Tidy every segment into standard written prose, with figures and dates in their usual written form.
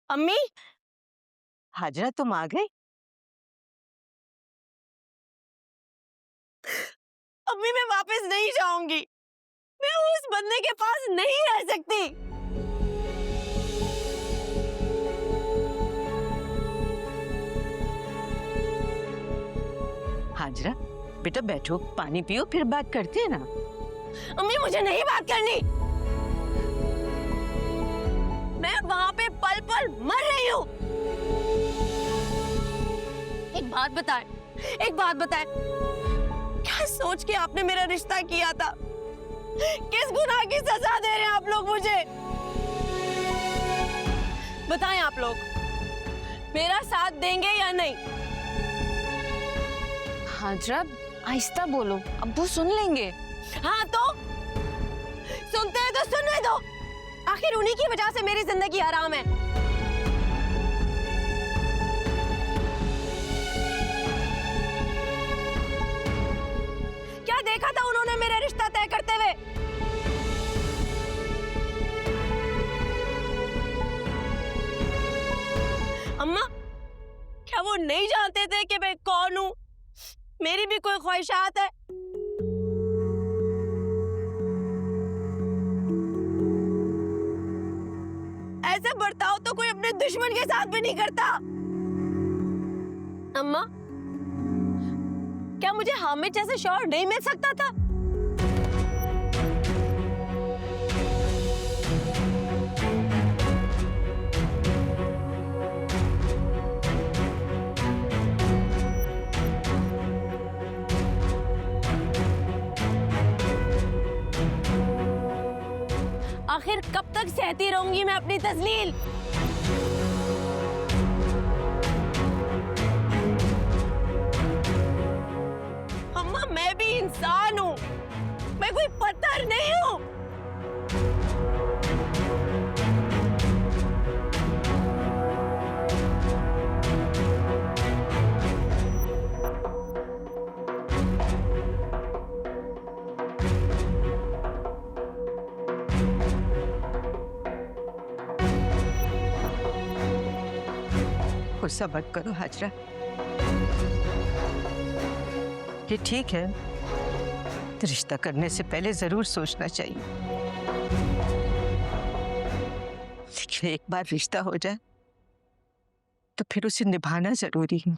अम्मी, हाजरा तुम आ गई? अम्मी मैं वापस नहीं जाऊंगी। मैं उस बंदे के पास नहीं रह सकती। हाजरा बेटा बैठो, पानी पियो, फिर बात करते हैं ना। अम्मी मुझे नहीं बात करनी। मैं वहां पे पल पल मर रही हूँ। एक बात बताएं, एक बात बताएं, क्या सोच के आपने मेरा रिश्ता किया था? किस गुनाह की सजा दे रहे हैं आप लोग मुझे? बताएं आप लोग, मेरा साथ देंगे या नहीं? हाजरा आहिस्ता बोलो, अब्बू सुन लेंगे। हाँ तो सुनते हैं तो सुनने दो। आखिर उन्हीं की वजह से मेरी जिंदगी हराम है। क्या देखा था उन्होंने मेरा रिश्ता तय करते हुए? अम्मा, क्या वो नहीं जानते थे कि मैं कौन हूं? मेरी भी कोई ख्वाहिशात है। ऐसा बर्ताव तो कोई अपने दुश्मन के साथ भी नहीं करता। अम्मा, क्या मुझे हामिद जैसे शौहर नहीं मिल सकता था? आखिर कब तक सहती रहूंगी मैं अपनी तजलील? अम्मा मैं भी इंसान हूं, मैं कोई पत्थर नहीं हूं। गुस्सा मत करो हाजरा, ये ठीक है, तो रिश्ता करने से पहले जरूर सोचना चाहिए। लेकिन एक बार रिश्ता हो जाए तो फिर उसे निभाना जरूरी है।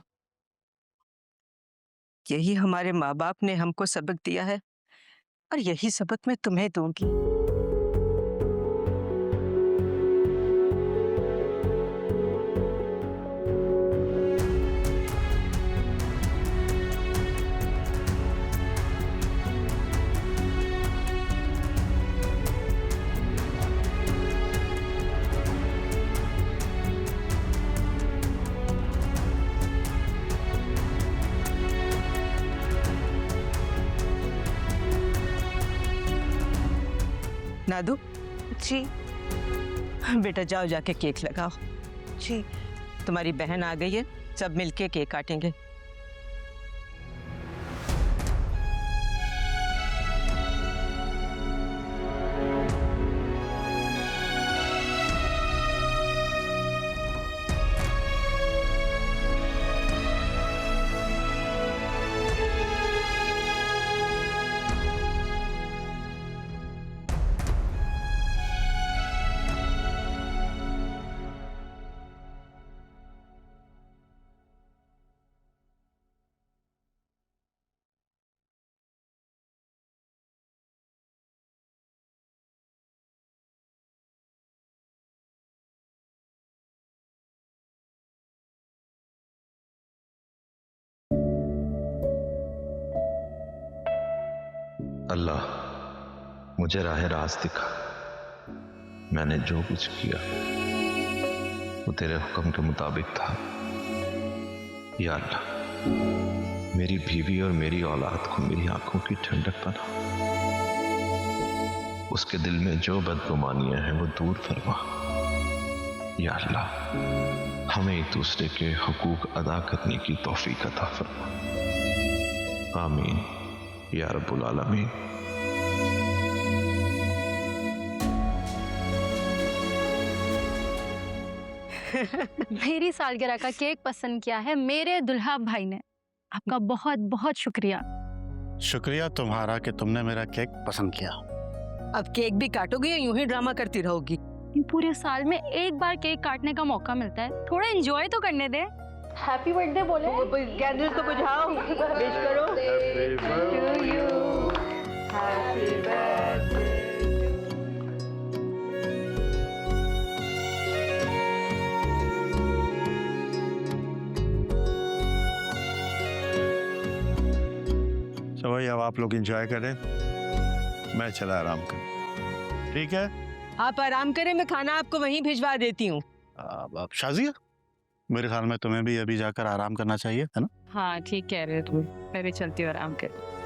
यही हमारे माँ बाप ने हमको सबक दिया है और यही सबक मैं तुम्हें दूंगी। नादू जी बेटा जाओ जाके केक लगाओ। जी। तुम्हारी बहन आ गई है, सब मिलके केक काटेंगे। अल्लाह मुझे राह रास्त दिखा। मैंने जो कुछ किया वो तेरे हुक्म के मुताबिक था। या अल्लाह मेरी बीवी और मेरी औलाद को मेरी आंखों की ठंडक बना। उसके दिल में जो बदगुमानियां हैं वो दूर फरमा। या अल्लाह हमें एक दूसरे के हुकूक अदा करने की तौफीक अता फरमा। आमीन या रब्बुल आलमीन। मेरी सालगिरह का केक पसंद किया है मेरे दुल्हा भाई ने। आपका बहुत बहुत शुक्रिया। शुक्रिया तुम्हारा कि तुमने मेरा केक पसंद किया। अब केक भी काटोगी या यूं ही ड्रामा करती रहोगी? पूरे साल में एक बार केक काटने का मौका मिलता है, थोड़ा एंजॉय तो करने दे। हैप्पी बर्थडे बोले। कैंडल्स तो बुझाओ, विश करो। To you. Happy birthday. तो भाई अब आप लोग एंजॉय करें, मैं चला आराम कर। ठीक है, आप आराम करें, मैं खाना आपको वहीं भिजवा देती हूँ। अब शाजिया, मेरे ख्याल में तुम्हें भी अभी जाकर आराम करना चाहिए, है ना? हाँ ठीक कह रहे हो तुम, मैं भी चलती हूँ आराम कर।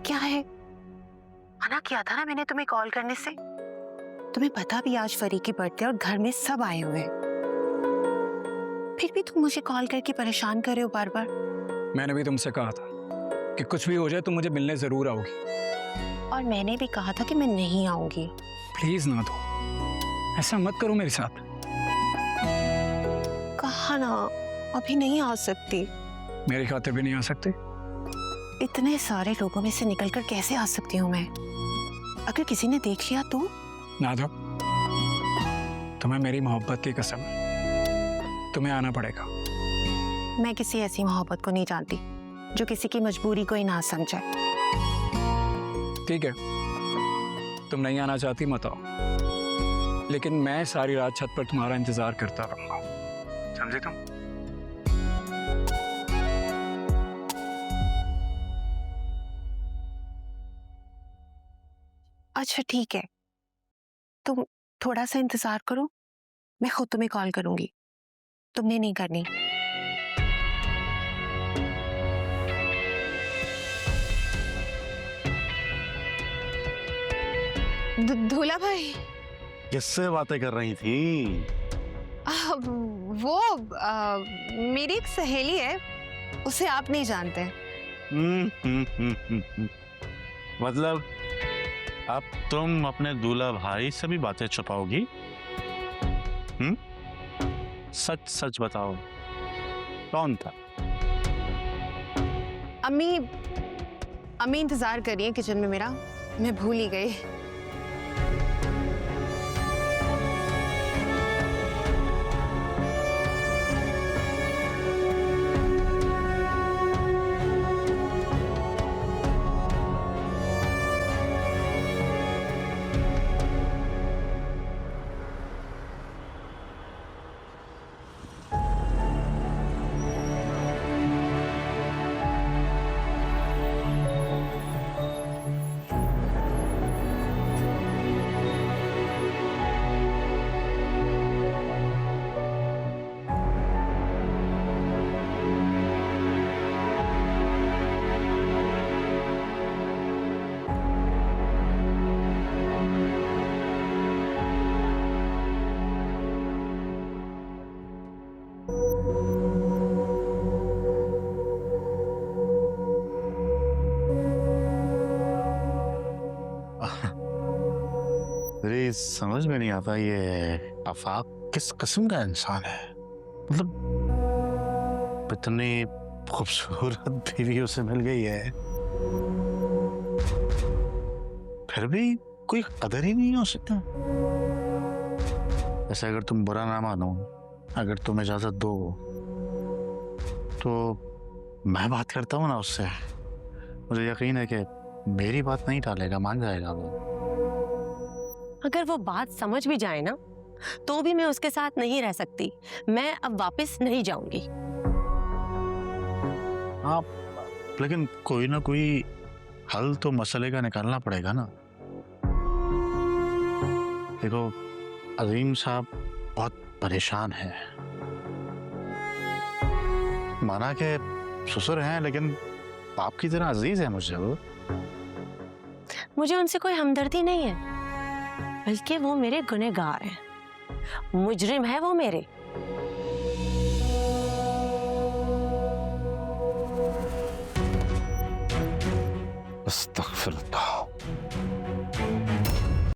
क्या है? मना किया था ना मैंने तुम्हें कॉल करने से। तुम्हें पता भी आज फरी की बर्थडे और घर में सब आए हुए हैं, फिर भी तुम मुझे कॉल करके परेशान कर रहे हो बार बार। मैंने भी तुमसे कहा था कि कुछ भी हो जाए तुम मुझे मिलने जरूर आओगी। और मैंने भी कहा था कि मैं नहीं आऊंगी। प्लीज ना दो, ऐसा मत करो मेरे साथ। कहा ना अभी नहीं आ सकती। मेरे खाते भी नहीं आ सकते। इतने सारे लोगों में से निकलकर कैसे आ सकती हूँ मैं? अगर किसी ने देख लिया तो? ना दो, तुम्हें मेरी मोहब्बत की कसम है, तुम्हें आना पड़ेगा। मैं किसी ऐसी मोहब्बत को नहीं जानती जो किसी की मजबूरी को ही ना समझे। ठीक है, तुम नहीं आना चाहती मत आओ, लेकिन मैं सारी रात छत पर तुम्हारा इंतजार करता रहूंगा, समझे तुम? अच्छा ठीक है, तुम थोड़ा सा इंतजार करो, मैं खुद तुम्हें कॉल करूंगी, तुमने नहीं करनी। दूल्हा भाई, किससे बातें कर रही थी? वो मेरी एक सहेली है, उसे आप नहीं जानते। मतलब अब तुम अपने दूल्हा भाई से भी बातें छुपाओगी? सच सच बताओ, कौन था? अम्मी इंतजार कर रही है किचन में मेरा, मैं भूल ही गई। मेरी समझ में नहीं आता ये आफाक किस किस्म का इंसान है। मतलब इतनी खूबसूरत बीवी उसे मिल गई है, फिर भी कोई कदर ही नहीं हो सकता। ऐसे अगर तुम बुरा ना मानो, अगर तुम इजाजत दो, तो मैं बात करता हूँ ना उससे, मुझे यकीन है कि मेरी बात नहीं टालेगा, मान जाएगा वो। अगर वो बात समझ भी जाए ना तो भी मैं उसके साथ नहीं रह सकती। मैं अब वापस नहीं जाऊंगी। हाँ, लेकिन कोई ना कोई हल तो मसले का निकालना पड़ेगा ना। देखो, अजीम साहब बहुत परेशान हैं। माना के ससुर हैं, लेकिन बाप की तरह अजीज है मुझे वो। मुझे उनसे कोई हमदर्दी नहीं है, बल्कि वो मेरे गुनहगार हैं, मुजरिम है वो मेरे। अस्तगफिरुल्लाह।